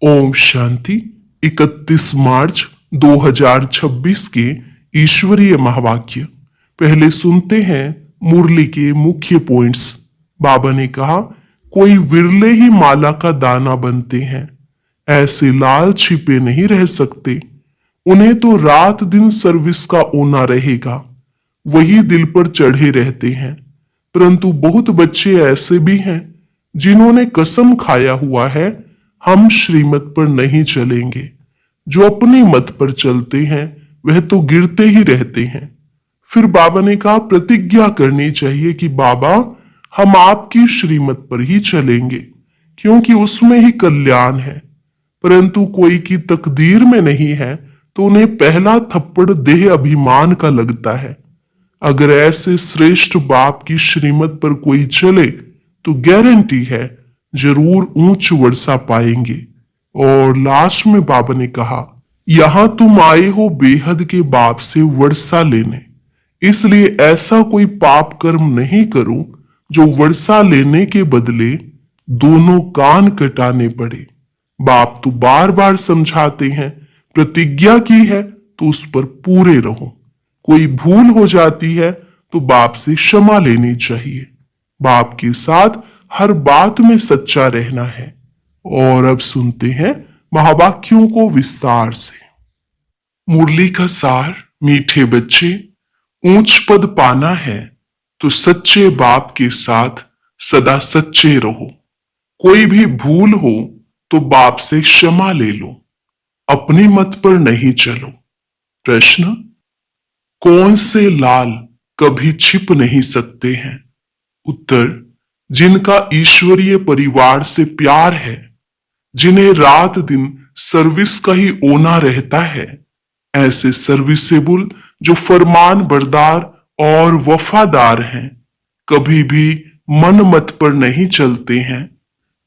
ओम शांति। 31 मार्च 2026 के ईश्वरीय महावाक्य। पहले सुनते हैं मुरली के मुख्य पॉइंट्स। बाबा ने कहा, कोई विरले ही माला का दाना बनते हैं। ऐसे लाल छिपे नहीं रह सकते। उन्हें तो रात दिन सर्विस का ओना रहेगा। वही दिल पर चढ़े रहते हैं। परंतु बहुत बच्चे ऐसे भी हैं जिन्होंने कसम खाया हुआ है, हम श्रीमत पर नहीं चलेंगे। जो अपनी मत पर चलते हैं वह तो गिरते ही रहते हैं। फिर बाबा ने कहा, प्रतिज्ञा करनी चाहिए कि बाबा हम आपकी श्रीमत पर ही चलेंगे, क्योंकि उसमें ही कल्याण है। परंतु कोई की तकदीर में नहीं है तो उन्हें पहला थप्पड़ देह अभिमान का लगता है। अगर ऐसे श्रेष्ठ बाप की श्रीमत पर कोई चले तो गारंटी है जरूर ऊंच वर्षा पाएंगे। और लास्ट में बाबा ने कहा, यहां तुम आए हो बेहद के बाप से वर्षा लेने, इसलिए ऐसा कोई पाप कर्म नहीं करो जो वर्षा लेने के बदले दोनों कान कटाने पड़े। बाप तो बार बार समझाते हैं, प्रतिज्ञा की है तो उस पर पूरे रहो। कोई भूल हो जाती है तो बाप से क्षमा लेनी चाहिए। बाप के साथ हर बात में सच्चा रहना है। और अब सुनते हैं महावाक्यों को विस्तार से। मुरली का सार, मीठे बच्चे, ऊंच पद पाना है तो सच्चे बाप के साथ सदा सच्चे रहो। कोई भी भूल हो तो बाप से क्षमा ले लो। अपनी मत पर नहीं चलो। प्रश्न, कौन से लाल कभी छिप नहीं सकते हैं? उत्तर, जिनका ईश्वरीय परिवार से प्यार है, जिन्हें रात दिन सर्विस का ही ओना रहता है। ऐसे सर्विसेबल जो फरमान बरदार और वफादार हैं, कभी भी मन मत पर नहीं चलते हैं।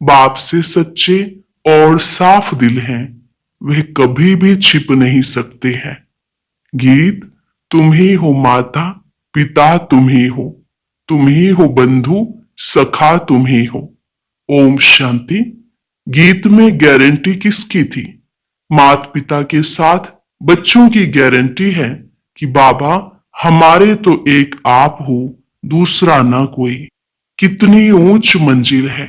बाप से सच्चे और साफ दिल हैं, वे कभी भी छिप नहीं सकते हैं। गीत, तुम ही हो माता पिता, तुम ही हो बंधु सखा, तुम ही हो। ओम शांति। गीत में गारंटी किसकी थी? माता पिता के साथ बच्चों की गारंटी है कि बाबा हमारे तो एक आप हो, दूसरा ना कोई। कितनी ऊंच मंजिल है।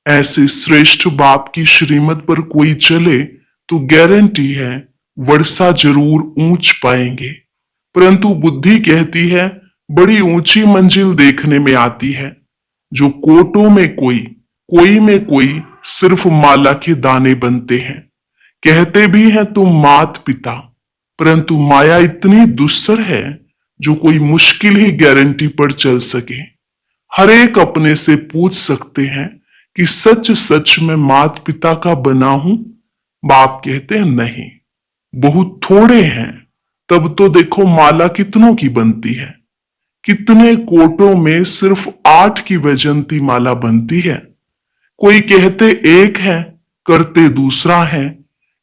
ऐसे श्रेष्ठ बाप की श्रीमत पर कोई चले तो गारंटी है वर्षा जरूर ऊंच पाएंगे। परंतु बुद्धि कहती है बड़ी ऊंची मंजिल देखने में आती है। जो कोटों में कोई में कोई सिर्फ माला के दाने बनते हैं। कहते भी हैं तुम मात पिता, परंतु माया इतनी दुस्सर है जो कोई मुश्किल ही गारंटी पर चल सके। हर एक अपने से पूछ सकते हैं कि सच सच में मात पिता का बना हूं? बाप कहते हैं नहीं, बहुत थोड़े हैं। तब तो देखो माला कितनों की बनती है। कितने कोटों में सिर्फ 8 की वैजंती माला बनती है। कोई कहते एक है, करते दूसरा है।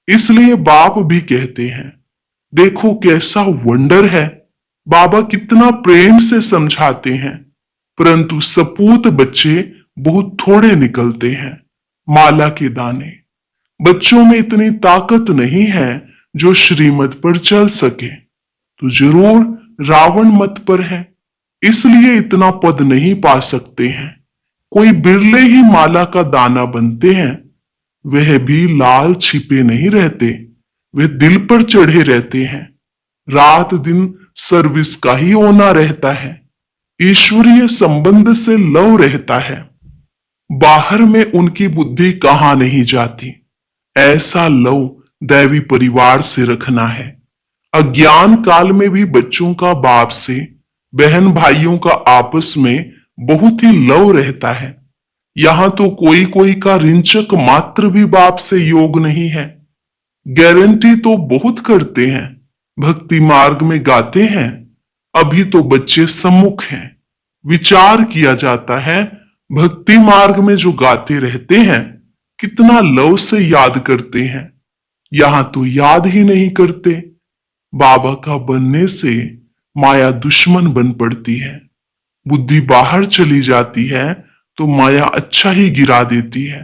इसलिए बाप भी कहते हैं, देखो कैसा वंडर है। बाबा कितना प्रेम से समझाते हैं, परंतु सपूत बच्चे बहुत थोड़े निकलते हैं। माला के दाने। बच्चों में इतनी ताकत नहीं है जो श्रीमत पर चल सके, तो जरूर रावण मत पर है, इसलिए इतना पद नहीं पा सकते हैं। कोई बिरले ही माला का दाना बनते हैं। वह भी लाल छिपे नहीं रहते, वे दिल पर चढ़े रहते हैं। रात दिन सर्विस का ही ओना रहता है। ईश्वरीय संबंध से लव रहता है। बाहर में उनकी बुद्धि कहां नहीं जाती। ऐसा लव दैवी परिवार से रखना है। अज्ञान काल में भी बच्चों का बाप से, बहन भाइयों का आपस में बहुत ही लव रहता है। यहां तो कोई कोई का रिंचक मात्र भी बाप से योग नहीं है। गारंटी तो बहुत करते हैं, भक्ति मार्ग में गाते हैं। अभी तो बच्चे सम्मुख हैं। विचार किया जाता है, भक्ति मार्ग में जो गाते रहते हैं कितना लव से याद करते हैं। यहां तो याद ही नहीं करते। बाबा का बनने से माया दुश्मन बन पड़ती है। बुद्धि बाहर चली जाती है तो माया अच्छा ही गिरा देती है।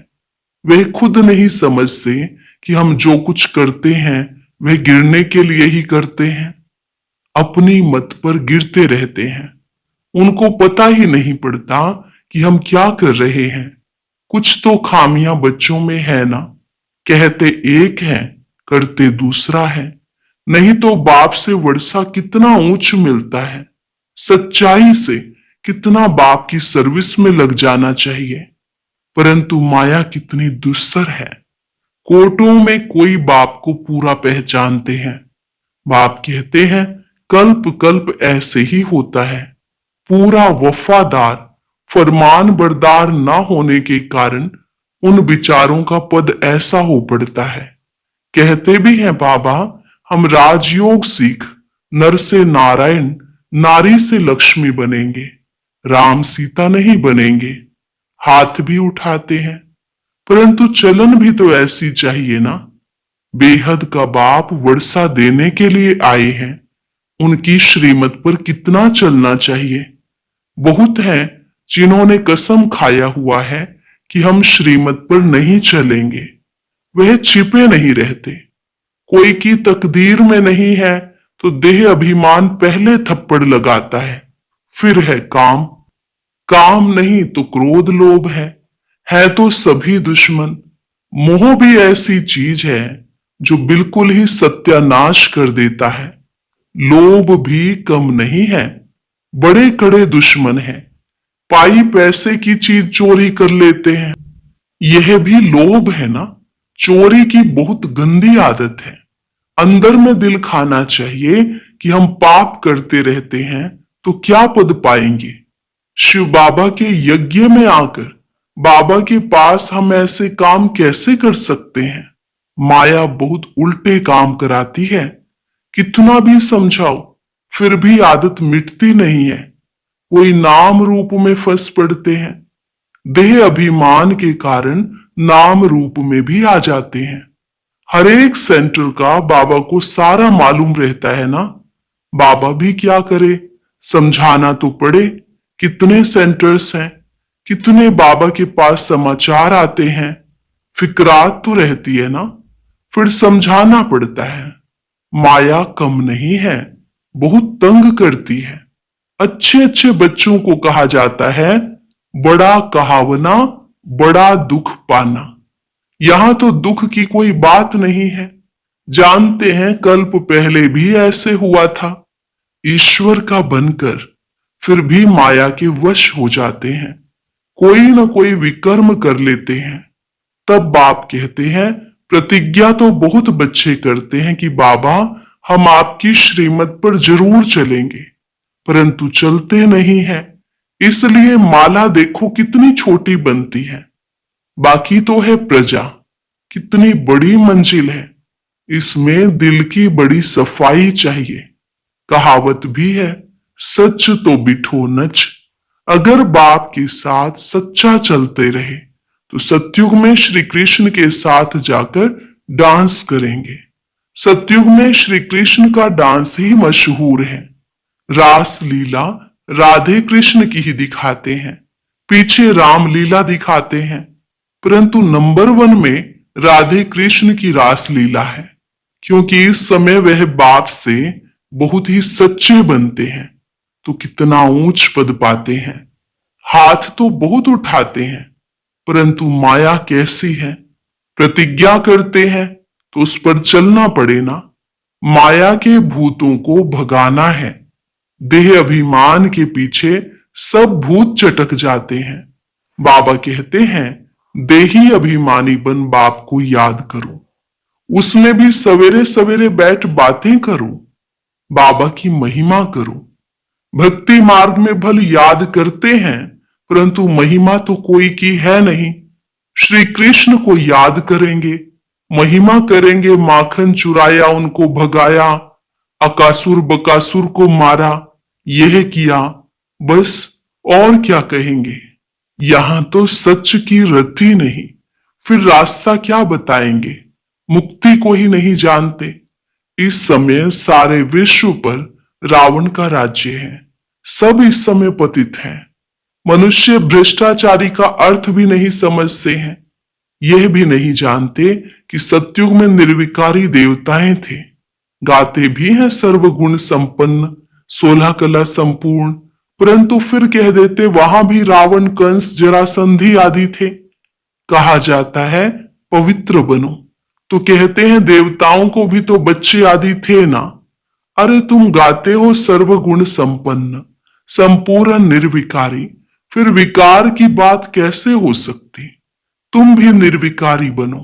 वे खुद नहीं समझते कि हम जो कुछ करते हैं वह गिरने के लिए ही करते हैं। अपनी मत पर गिरते रहते हैं। उनको पता ही नहीं पड़ता कि हम क्या कर रहे हैं। कुछ तो खामियां बच्चों में है ना। कहते एक है, करते दूसरा है। नहीं तो बाप से वर्षा कितना ऊंच मिलता है। सच्चाई से कितना बाप की सर्विस में लग जाना चाहिए। परंतु माया कितनी दुस्सर है। कोर्टों में कोई बाप को पूरा पहचानते हैं। बाप कहते हैं कल्प कल्प ऐसे ही होता है। पूरा वफादार फरमान बरदार ना होने के कारण उन विचारों का पद ऐसा हो पड़ता है। कहते भी हैं बाबा हम राजयोग सीख नर से नारायण नारी से लक्ष्मी बनेंगे, राम सीता नहीं बनेंगे। हाथ भी उठाते हैं। परंतु चलन भी तो ऐसी चाहिए ना। बेहद का बाप वर्षा देने के लिए आए हैं। उनकी श्रीमत पर कितना चलना चाहिए। बहुत हैं जिन्होंने कसम खाया हुआ है कि हम श्रीमत पर नहीं चलेंगे। वह छिपे नहीं रहते। कोई की तकदीर में नहीं है तो देह अभिमान पहले थप्पड़ लगाता है। फिर है काम। काम नहीं तो क्रोध लोभ है तो सभी दुश्मन। मोह भी ऐसी चीज है जो बिल्कुल ही सत्यानाश कर देता है। लोभ भी कम नहीं है, बड़े कड़े दुश्मन है। पाई पैसे की चीज चोरी कर लेते हैं। यह भी लोभ है ना। चोरी की बहुत गंदी आदत है। अंदर में दिल खाना चाहिए कि हम पाप करते रहते हैं तो क्या पद पाएंगे। शिव बाबा के यज्ञ में आकर बाबा के पास हम ऐसे काम कैसे कर सकते हैं। माया बहुत उल्टे काम कराती है। कितना भी समझाओ फिर भी आदत मिटती नहीं है। कोई नाम रूप में फंस पड़ते हैं। देह अभिमान के कारण नाम रूप में भी आ जाते हैं। हर एक सेंटर का बाबा को सारा मालूम रहता है ना। बाबा भी क्या करे, समझाना तो पड़े। कितने सेंटर्स हैं, कितने बाबा के पास समाचार आते हैं। फिक्रात तो रहती है ना। फिर समझाना पड़ता है। माया कम नहीं है, बहुत तंग करती है। अच्छे अच्छे बच्चों को कहा जाता है बड़ा कहावना बड़ा दुख पाना। यहां तो दुख की कोई बात नहीं है। जानते हैं कल्प पहले भी ऐसे हुआ था। ईश्वर का बनकर फिर भी माया के वश हो जाते हैं। कोई न कोई विकर्म कर लेते हैं। तब बाप कहते हैं प्रतिज्ञा तो बहुत बच्चे करते हैं कि बाबा हम आपकी श्रीमत पर जरूर चलेंगे, परंतु चलते नहीं हैं। इसलिए माला देखो कितनी छोटी बनती है। बाकी तो है प्रजा। कितनी बड़ी मंजिल है। इसमें दिल की बड़ी सफाई चाहिए। कहावत भी है सच तो बिठो नच। अगर बाप के साथ सच्चा चलते रहे तो सतयुग में श्री कृष्ण के साथ जाकर डांस करेंगे। सतयुग में श्री कृष्ण का डांस ही मशहूर है। रास लीला राधे कृष्ण की ही दिखाते हैं, पीछे राम लीला दिखाते हैं। परंतु नंबर 1 में राधे कृष्ण की रास लीला है, क्योंकि इस समय वह बाप से बहुत ही सच्चे बनते हैं तो कितना ऊंच पद पाते हैं। हाथ तो बहुत उठाते हैं, परंतु माया कैसी है। प्रतिज्ञा करते हैं तो उस पर चलना पड़े ना। माया के भूतों को भगाना है। देह अभिमान के पीछे सब भूत चटक जाते हैं। बाबा कहते हैं देही अभिमानी बन बाप को याद करो। उसमें भी सवेरे सवेरे बैठ बातें करो। बाबा की महिमा करो। भक्ति मार्ग में भल याद करते हैं, परंतु महिमा तो कोई की है नहीं। श्री कृष्ण को याद करेंगे, महिमा करेंगे। माखन चुराया उनको भगाया, अकासुर बकासुर को मारा, यह किया, बस और क्या कहेंगे। यहां तो सच की रति नहीं, फिर रास्ता क्या बताएंगे। मुक्ति को ही नहीं जानते। इस समय सारे विश्व पर रावण का राज्य है। सब इस समय पतित हैं। मनुष्य भ्रष्टाचारी का अर्थ भी नहीं समझते हैं। यह भी नहीं जानते कि सतयुग में निर्विकारी देवताएं थे। गाते भी हैं सर्वगुण संपन्न, 16 कला संपूर्ण, परंतु फिर कह देते वहां भी रावण, कंस, जरासंधी आदि थे। कहा जाता है पवित्र बनो, तो कहते हैं देवताओं को भी तो बच्चे आदि थे ना। अरे तुम गाते हो सर्वगुण संपन्न, संपूर्ण निर्विकारी, फिर विकार की बात कैसे हो सकती? तुम भी निर्विकारी बनो,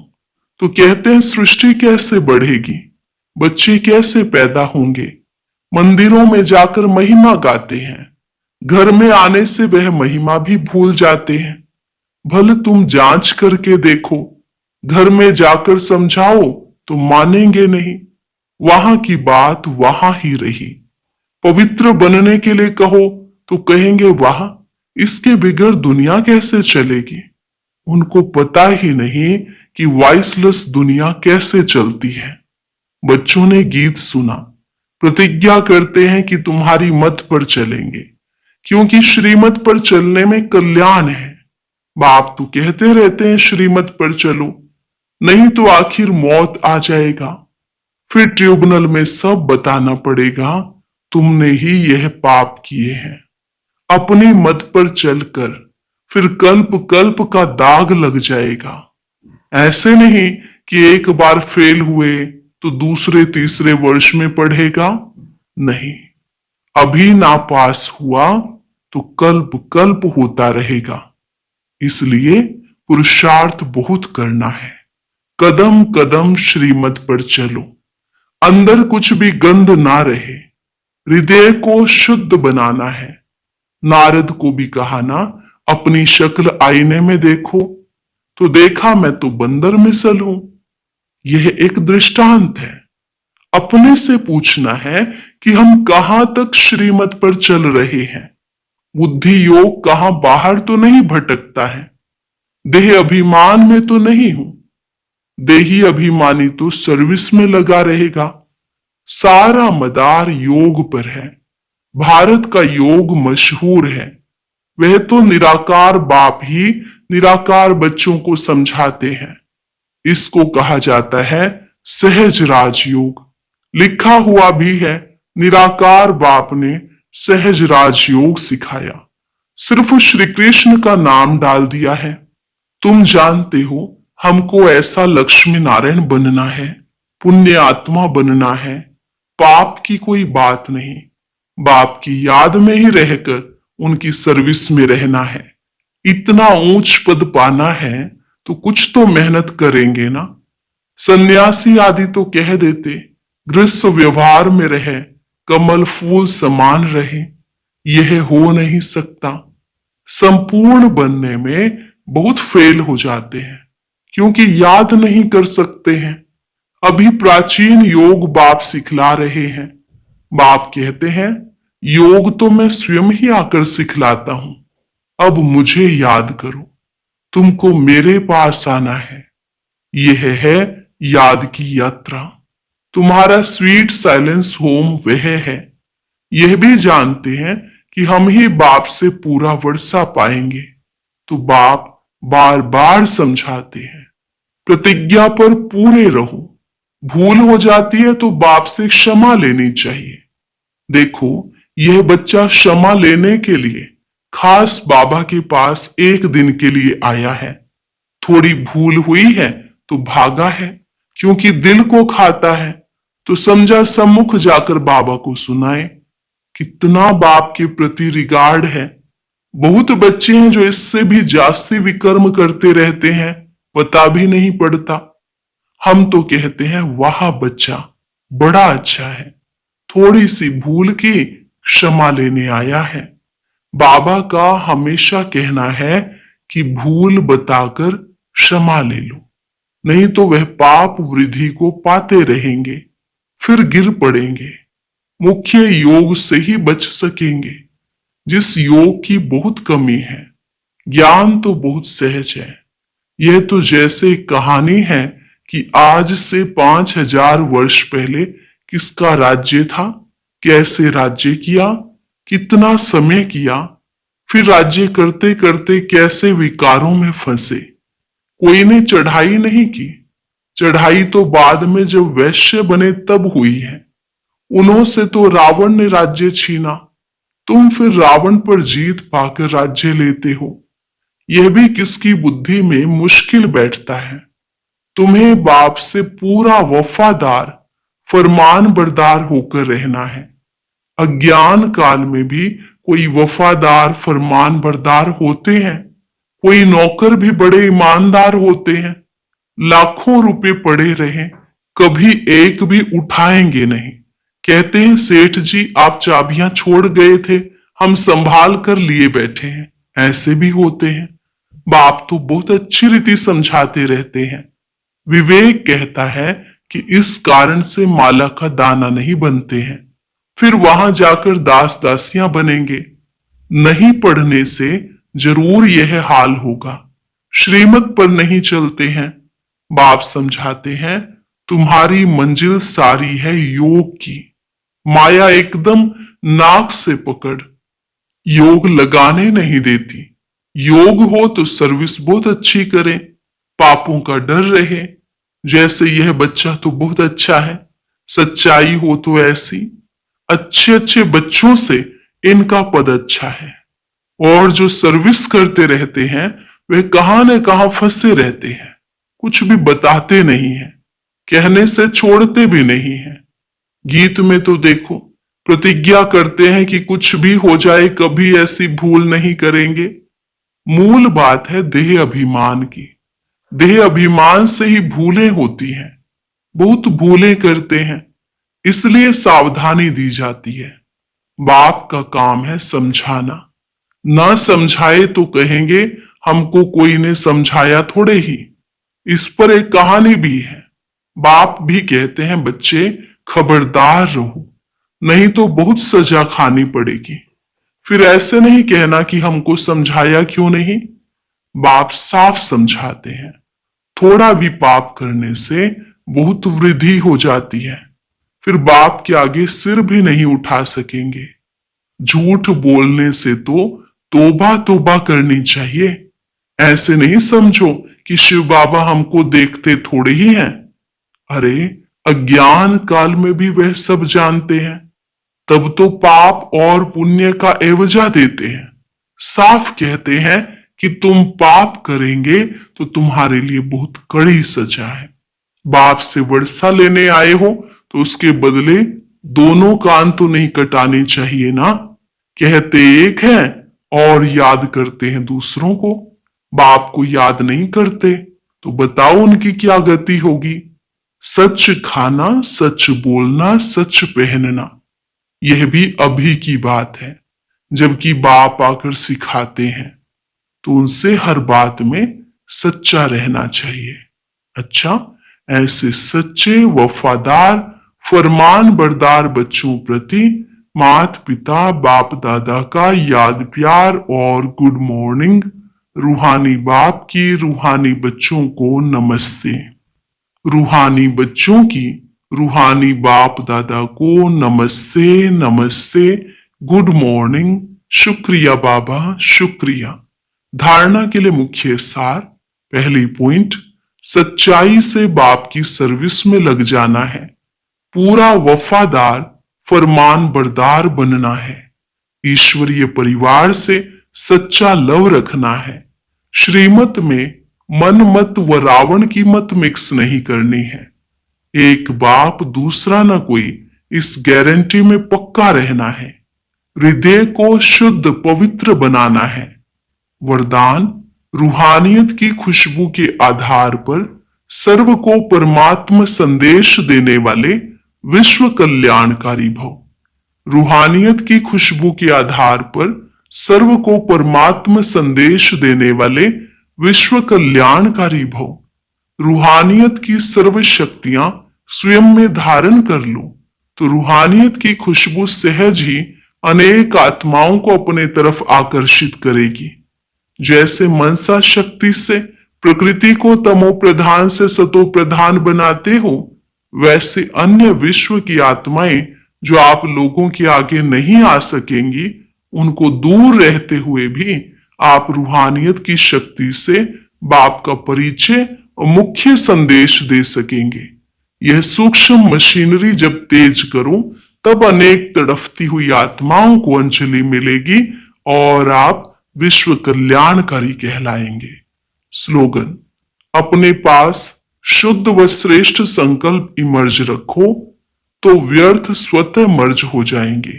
तो कहते हैं सृष्टि कैसे बढ़ेगी, बच्चे कैसे पैदा होंगे? मंदिरों में जाकर महिमा गाते हैं, घर में आने से वह महिमा भी भूल जाते हैं। भले तुम जांच करके देखो, घर में जाकर समझाओ तो मानेंगे नहीं। वहां की बात वहां ही रही। पवित्र बनने के लिए कहो तो कहेंगे वाह, इसके बिगड़ दुनिया कैसे चलेगी। उनको पता ही नहीं कि वाइसलेस दुनिया कैसे चलती है। बच्चों ने गीत सुना, प्रतिज्ञा करते हैं कि तुम्हारी मत पर चलेंगे, क्योंकि श्रीमत पर चलने में कल्याण है। बाप तो कहते रहते हैं श्रीमत पर चलो, नहीं तो आखिर मौत आ जाएगा। फिर ट्रिब्यूनल में सब बताना पड़ेगा, तुमने ही यह पाप किए हैं। अपनी मत पर चलकर फिर कल्प कल्प का दाग लग जाएगा। ऐसे नहीं कि एक बार फेल हुए तो दूसरे तीसरे वर्ष में पढ़ेगा, नहीं। अभी ना पास हुआ तो कल्प कल्प होता रहेगा। इसलिए पुरुषार्थ बहुत करना है। कदम कदम श्रीमत पर चलो, अंदर कुछ भी गंध ना रहे। हृदय को शुद्ध बनाना है। नारद को भी कहा ना, अपनी शक्ल आईने में देखो, तो देखा मैं तो बंदर मिसल हूं। यह एक दृष्टांत है। अपने से पूछना है कि हम कहां तक श्रीमत पर चल रहे हैं। बुद्धि योग कहां बाहर तो नहीं भटकता है। देह अभिमान में तो नहीं हूं। देही अभिमानी तो सर्विस में लगा रहेगा। सारा मदार योग पर है। भारत का योग मशहूर है। वह तो निराकार बाप ही निराकार बच्चों को समझाते हैं। इसको कहा जाता है सहज राजयोग। लिखा हुआ भी है, निराकार बाप ने सहज राजयोग सिखाया। सिर्फ श्री कृष्ण का नाम डाल दिया है। तुम जानते हो हमको ऐसा लक्ष्मी नारायण बनना है, पुण्य आत्मा बनना है। पाप की कोई बात नहीं। बाप की याद में ही रहकर उनकी सर्विस में रहना है। इतना ऊंच पद पाना है तो कुछ तो मेहनत करेंगे ना। सन्यासी आदि तो कह देते गृहस्थ व्यवहार में रहे, कमल फूल समान रहे। यह हो नहीं सकता। संपूर्ण बनने में बहुत फेल हो जाते हैं, क्योंकि याद नहीं कर सकते हैं। अभी प्राचीन योग बाप सिखला रहे हैं। बाप कहते हैं योग तो मैं स्वयं ही आकर सिखलाता हूं। अब मुझे याद करो, तुमको मेरे पास आना है। यह है याद की यात्रा। तुम्हारा स्वीट साइलेंस होम वह है। यह भी जानते हैं कि हम ही बाप से पूरा वर्षा पाएंगे, तो बाप बार बार समझाते हैं प्रतिज्ञा पर पूरे रहो। भूल हो जाती है तो बाप से क्षमा लेनी चाहिए। देखो, यह बच्चा क्षमा लेने के लिए खास बाबा के पास एक दिन के लिए आया है। थोड़ी भूल हुई है तो भागा है, क्योंकि दिल को खाता है। तो समझा सम्मुख जाकर बाबा को सुनाए। कितना बाप के प्रति रिगार्ड है। बहुत बच्चे हैं जो इससे भी जास्ती विकर्म करते रहते हैं, पता भी नहीं पड़ता। हम तो कहते हैं वाह बच्चा बड़ा अच्छा है, थोड़ी सी भूल की क्षमा लेने आया है। बाबा का हमेशा कहना है कि भूल बताकर क्षमा ले लो, नहीं तो वह पाप वृद्धि को पाते रहेंगे, फिर गिर पड़ेंगे। मुख्य योग से ही बच सकेंगे, जिस योग की बहुत कमी है। ज्ञान तो बहुत सहज है। यह तो जैसे कहानी है कि आज से 5000 वर्ष पहले किसका राज्य था, कैसे राज्य किया, कितना समय किया, फिर राज्य करते करते कैसे विकारों में फंसे। कोई ने चढ़ाई नहीं की। चढ़ाई तो बाद में जब वैश्य बने तब हुई है। उन्हों से तो रावण ने राज्य छीना, तुम फिर रावण पर जीत पाकर राज्य लेते हो। यह भी किसकी बुद्धि में मुश्किल बैठता है। तुम्हें बाप से पूरा वफादार फरमान बरदार होकर रहना है। अज्ञान काल में भी कोई वफादार फरमान बरदार होते हैं। कोई नौकर भी बड़े ईमानदार होते हैं। लाखों रुपए पड़े रहे, कभी एक भी उठाएंगे नहीं। कहते हैं सेठ जी आप चाबियां छोड़ गए थे, हम संभाल कर लिए बैठे हैं। ऐसे भी होते हैं। बाप तो बहुत अच्छी रीति समझाते रहते हैं। विवेक कहता है कि इस कारण से माला का दाना नहीं बनते हैं, फिर वहां जाकर दास दासियां बनेंगे। नहीं पढ़ने से जरूर यह हाल होगा। श्रीमत पर नहीं चलते हैं। बाप समझाते हैं तुम्हारी मंजिल सारी है योग की। माया एकदम नाक से पकड़, योग लगाने नहीं देती। योग हो तो सर्विस बहुत अच्छी करें, पापों का डर रहे। जैसे यह बच्चा तो बहुत अच्छा है, सच्चाई हो तो ऐसी। अच्छे अच्छे बच्चों से इनका पद अच्छा है। और जो सर्विस करते रहते हैं वे कहां न कहां फंसे रहते हैं, कुछ भी बताते नहीं है, कहने से छोड़ते भी नहीं है। गीत में तो देखो प्रतिज्ञा करते हैं कि कुछ भी हो जाए कभी ऐसी भूल नहीं करेंगे। मूल बात है देह अभिमान की। देह अभिमान से ही भूलें होती हैं। बहुत भूलें करते हैं, इसलिए सावधानी दी जाती है। बाप का काम है समझाना। ना समझाए तो कहेंगे हमको कोई ने समझाया थोड़े ही। इस पर एक कहानी भी है। बाप भी कहते हैं बच्चे खबरदार रहो, नहीं तो बहुत सजा खानी पड़ेगी। फिर ऐसे नहीं कहना कि हमको समझाया क्यों नहीं। बाप साफ समझाते हैं थोड़ा भी पाप करने से बहुत वृद्धि हो जाती है। फिर बाप के आगे सिर भी नहीं उठा सकेंगे। झूठ बोलने से तो तोबा तोबा करनी चाहिए। ऐसे नहीं समझो कि शिव बाबा हमको देखते थोड़े ही हैं। अरे अज्ञान काल में भी वह सब जानते हैं, तब तो पाप और पुण्य का एवजा देते हैं। साफ कहते हैं कि तुम पाप करेंगे तो तुम्हारे लिए बहुत कड़ी सजा है। बाप से वर्षा लेने आए हो तो उसके बदले दोनों कान तो नहीं कटाने चाहिए ना। कहते एक है और याद करते हैं दूसरों को। बाप को याद नहीं करते तो बताओ उनकी क्या गति होगी। सच खाना, सच बोलना, सच पहनना, यह भी अभी की बात है। जबकि बाप आकर सिखाते हैं तो उनसे हर बात में सच्चा रहना चाहिए। अच्छा, ऐसे सच्चे वफादार फरमान बरदार बच्चों प्रति माता पिता बाप दादा का याद प्यार और गुड मॉर्निंग। रूहानी बाप की रूहानी बच्चों को नमस्ते। रूहानी बच्चों की रूहानी बाप दादा को नमस्ते नमस्ते, गुड मॉर्निंग, शुक्रिया बाबा शुक्रिया। धारणा के लिए मुख्य सार। पहली पॉइंट, सच्चाई से बाप की सर्विस में लग जाना है। पूरा वफादार फरमान बरदार बनना है। ईश्वरीय परिवार से सच्चा लव रखना है। श्रीमत में मन मत व रावण की मत मिक्स नहीं करनी है। एक बाप दूसरा न कोई, इस गारंटी में पक्का रहना है। हृदय को शुद्ध पवित्र बनाना है। वरदान, रूहानियत की खुशबू के आधार पर सर्व को परमात्मा संदेश देने वाले विश्व कल्याणकारी भव। रूहानियत की खुशबू के आधार पर सर्व को परमात्मा संदेश देने वाले विश्व कल्याणकारी भव। रूहानियत की सर्व शक्तियां स्वयं में धारण कर लो तो रूहानियत की खुशबू सहज ही अनेक आत्माओं को अपने तरफ आकर्षित करेगी। जैसे मनसा शक्ति से प्रकृति को तमो प्रधान से सतो प्रधान बनाते हो, वैसे अन्य विश्व की आत्माएं जो आप लोगों के आगे नहीं आ सकेंगी, उनको दूर रहते हुए भी आप रूहानियत की शक्ति से बाप का परिचय और मुख्य संदेश दे सकेंगे। यह सूक्ष्म मशीनरी जब तेज करूं तब अनेक तड़फती हुई आत्माओं को अंजलि मिलेगी और आप विश्व कल्याणकारी कहलाएंगे। स्लोगन, अपने पास शुद्ध व श्रेष्ठ संकल्प इमर्ज रखो तो व्यर्थ स्वतः मर्ज हो जाएंगे।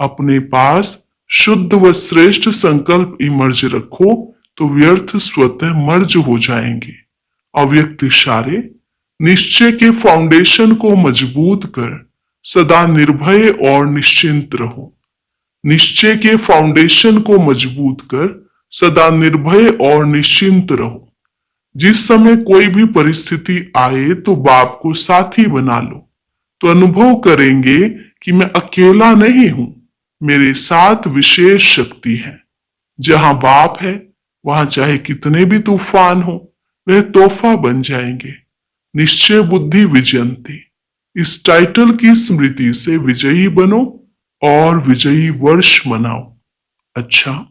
अपने पास शुद्ध व श्रेष्ठ संकल्प इमर्ज रखो तो व्यर्थ स्वतः मर्ज हो जाएंगे। अव्यक्त इशारे, निश्चय के फाउंडेशन को मजबूत कर सदा निर्भय और निश्चिंत रहो। निश्चय के फाउंडेशन को मजबूत कर सदा निर्भय और निश्चिंत रहो। जिस समय कोई भी परिस्थिति आए तो बाप को साथी बना लो, तो अनुभव करेंगे कि मैं अकेला नहीं हूं, मेरे साथ विशेष शक्ति है। जहां बाप है वहां चाहे कितने भी तूफान हो वह तोहफा बन जाएंगे। निश्चय बुद्धि विजयंती, इस टाइटल की स्मृति से विजयी बनो और विजयी वर्ष मनाओ। अच्छा।